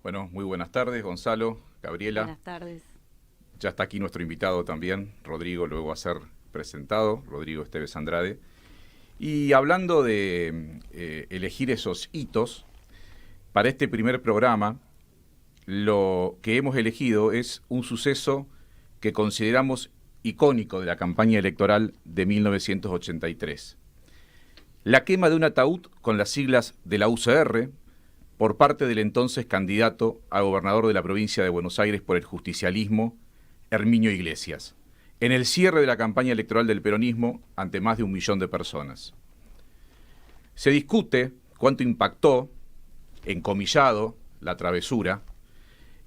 Bueno, muy buenas tardes, Gonzalo, Gabriela. Buenas tardes. Ya está aquí nuestro invitado también, Rodrigo, luego va a ser presentado, Rodrigo Esteves Andrade. Y hablando de elegir esos hitos, para este primer programa, lo que hemos elegido es un suceso que consideramos icónico de la campaña electoral de 1983. La quema de un ataúd con las siglas de la UCR por parte del entonces candidato a gobernador de la provincia de Buenos Aires por el justicialismo, Herminio Iglesias, en el cierre de la campaña electoral del peronismo ante más de 1 millón de personas. Se discute cuánto impactó, encomillado, la travesura,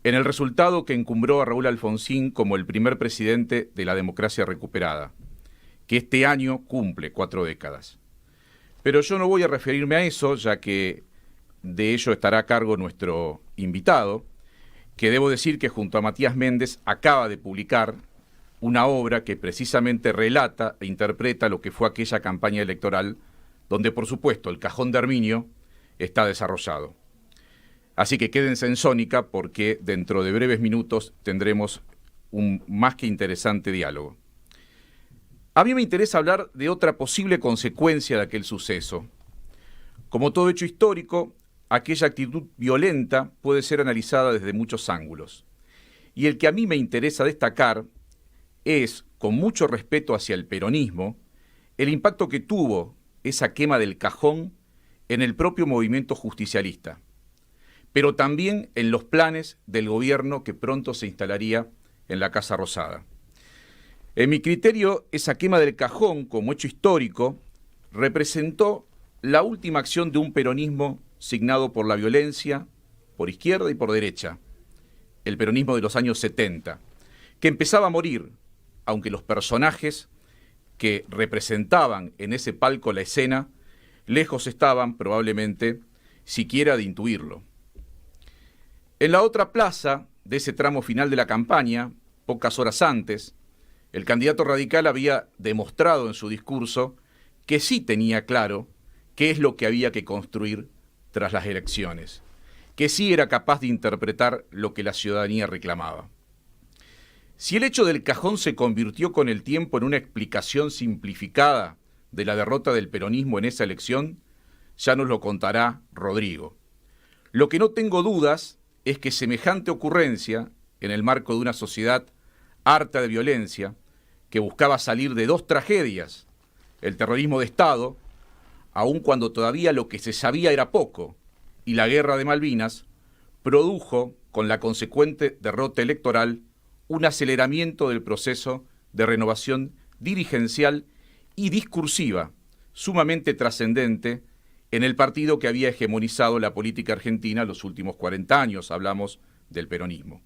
en el resultado que encumbró a Raúl Alfonsín como el primer presidente de la democracia recuperada, que este año cumple 4 décadas. Pero yo no voy a referirme a eso, ya que de ello estará a cargo nuestro invitado, que debo decir que junto a Matías Méndez acaba de publicar una obra que precisamente relata e interpreta lo que fue aquella campaña electoral, donde por supuesto el cajón de Herminio está desarrollado. Así que quédense en Sónica porque dentro de breves minutos tendremos un más que interesante diálogo. A mí me interesa hablar de otra posible consecuencia de aquel suceso. Como todo hecho histórico, aquella actitud violenta puede ser analizada desde muchos ángulos. Y el que a mí me interesa destacar es, con mucho respeto hacia el peronismo, el impacto que tuvo esa quema del cajón en el propio movimiento justicialista, pero también en los planes del gobierno que pronto se instalaría en la Casa Rosada. En mi criterio, esa quema del cajón como hecho histórico representó la última acción de un peronismo signado por la violencia, por izquierda y por derecha, el peronismo de los años 70, que empezaba a morir, aunque los personajes que representaban en ese palco la escena, lejos estaban, probablemente, siquiera de intuirlo. En la otra plaza de ese tramo final de la campaña, pocas horas antes, el candidato radical había demostrado en su discurso que sí tenía claro qué es lo que había que construir tras las elecciones, que sí era capaz de interpretar lo que la ciudadanía reclamaba. Si el hecho del cajón se convirtió con el tiempo en una explicación simplificada de la derrota del peronismo en esa elección, ya nos lo contará Rodrigo. Lo que no tengo dudas es que semejante ocurrencia, en el marco de una sociedad harta de violencia, que buscaba salir de dos tragedias, el terrorismo de Estado, aun cuando todavía lo que se sabía era poco, y la guerra de Malvinas, produjo, con la consecuente derrota electoral, un aceleramiento del proceso de renovación dirigencial y discursiva, sumamente trascendente, en el partido que había hegemonizado la política argentina los últimos 40 años, hablamos del peronismo.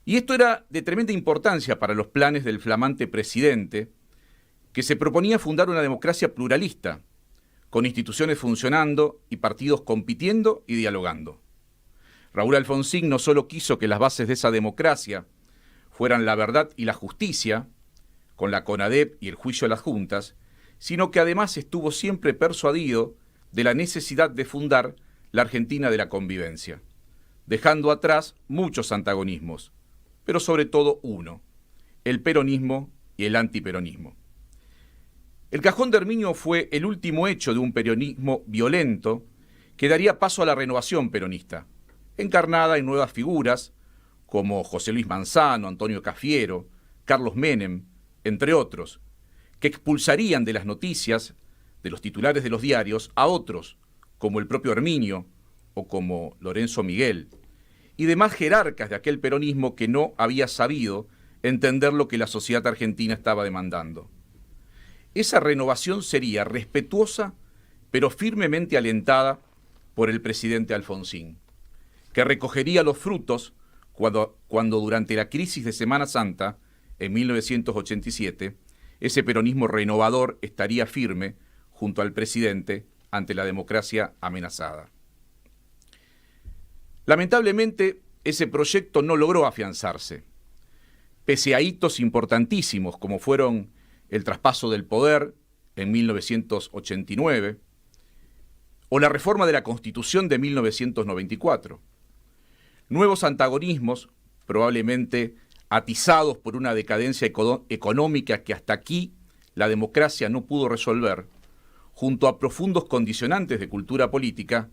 Y esto era de tremenda importancia para los planes del flamante presidente, que se proponía fundar una democracia pluralista, con instituciones funcionando y partidos compitiendo y dialogando. Raúl Alfonsín no solo quiso que las bases de esa democracia fueran la verdad y la justicia, con la CONADEP y el juicio de las juntas, sino que además estuvo siempre persuadido de la necesidad de fundar la Argentina de la convivencia, dejando atrás muchos antagonismos, pero sobre todo uno, el peronismo y el antiperonismo. El cajón de Herminio fue el último hecho de un peronismo violento que daría paso a la renovación peronista, encarnada en nuevas figuras como José Luis Manzano, Antonio Cafiero, Carlos Menem, entre otros, que expulsarían de las noticias, de los titulares de los diarios, a otros, como el propio Herminio o como Lorenzo Miguel, y demás jerarcas de aquel peronismo que no había sabido entender lo que la sociedad argentina estaba demandando. Esa renovación sería respetuosa, pero firmemente alentada por el presidente Alfonsín, que recogería los frutos cuando durante la crisis de Semana Santa, en 1987, ese peronismo renovador estaría firme junto al presidente ante la democracia amenazada. Lamentablemente, ese proyecto no logró afianzarse, pese a hitos importantísimos como fueron el traspaso del poder en 1989 o la reforma de la Constitución de 1994. Nuevos antagonismos, probablemente atizados por una decadencia económica que hasta aquí la democracia no pudo resolver, junto a profundos condicionantes de cultura política,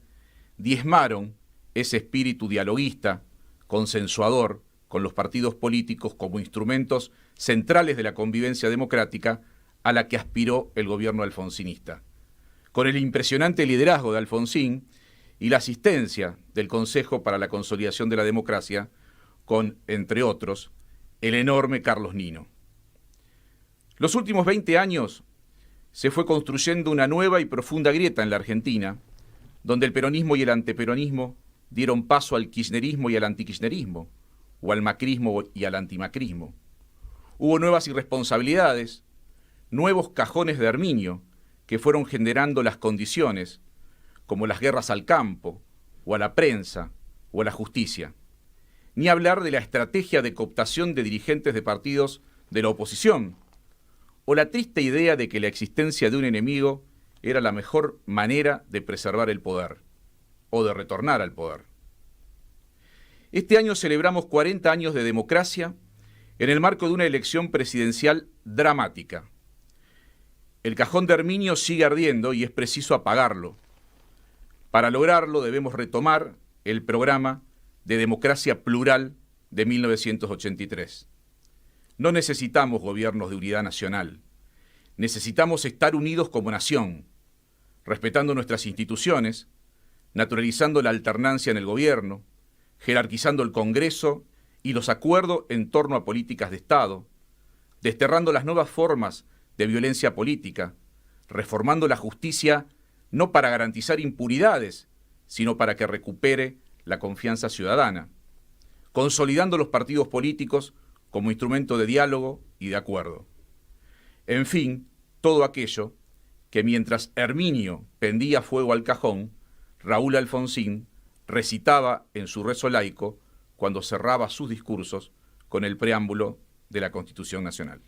diezmaron ese espíritu dialoguista, consensuador, con los partidos políticos como instrumentos centrales de la convivencia democrática a la que aspiró el gobierno alfonsinista. Con el impresionante liderazgo de Alfonsín y la asistencia del Consejo para la Consolidación de la Democracia, con, entre otros, el enorme Carlos Nino. Los últimos 20 años se fue construyendo una nueva y profunda grieta en la Argentina, donde el peronismo y el anteperonismo dieron paso al kirchnerismo y al antikirchnerismo, o al macrismo y al antimacrismo. Hubo nuevas irresponsabilidades, nuevos cajones de Herminio que fueron generando las condiciones, como las guerras al campo, o a la prensa, o a la justicia. Ni hablar de la estrategia de cooptación de dirigentes de partidos de la oposición, o la triste idea de que la existencia de un enemigo era la mejor manera de preservar el poder, o de retornar al poder. Este año celebramos 40 años de democracia en el marco de una elección presidencial dramática. El cajón de Herminio sigue ardiendo y es preciso apagarlo. Para lograrlo debemos retomar el programa de democracia plural de 1983. No necesitamos gobiernos de unidad nacional. Necesitamos estar unidos como nación, respetando nuestras instituciones, naturalizando la alternancia en el gobierno, jerarquizando el Congreso y los acuerdos en torno a políticas de Estado, desterrando las nuevas formas de violencia política, reformando la justicia no para garantizar impunidades, sino para que recupere la confianza ciudadana, consolidando los partidos políticos como instrumento de diálogo y de acuerdo. En fin, todo aquello que mientras Herminio pendía fuego al cajón, Raúl Alfonsín recitaba en su rezo laico cuando cerraba sus discursos con el preámbulo de la Constitución Nacional.